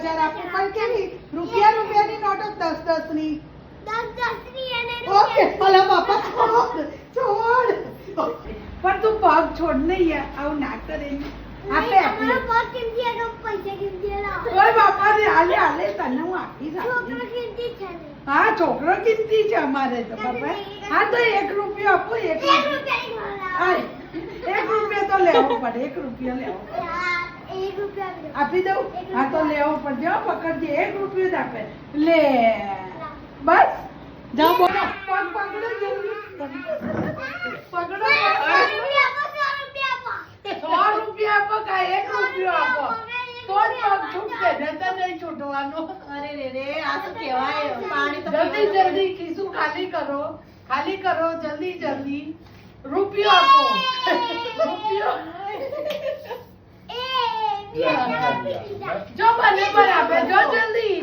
10,000 આપું પણ કેવી રૂપિયાની નોટ જ 10 ની 10 ની અને ઓકે ભલે બાપા છોડ પણ તું પગ છોડ નહીં યાર આવું ના કરે આપે આપણો પગ કિંમતી છે પૈસા કિંમતી લાવો ઓય બાપા રે હાલે તને હું આપી છોકરો રાખી કિંમતી છે ને હા છોકરો કિંમતી છે અમારે તો બાપા હા તો 1 રૂપિયો આપો 1 રૂપિયો હા 1 રૂપિયો તો લેવો પડે 1 રૂપિયો લેવો આપી દઉં હા તો લેવો પડે જો પકડજે 1 રૂપિયો જ આપે લે બસ જાઓ બોલો પગ પકડો જલ્દી પકડો 100 રૂપિયા આપો કા 1 રૂપિયો આપો તો જ પગ છૂટશે નહીતર નહીં છૂટવાનો અરે રે રે આ તો કેવાય પાણી તો જલ્દી ખીસું ખાલી કરો જલ્દી રૂપિયો આપો રૂપિયો જો મને પર આપે જો જલ્દી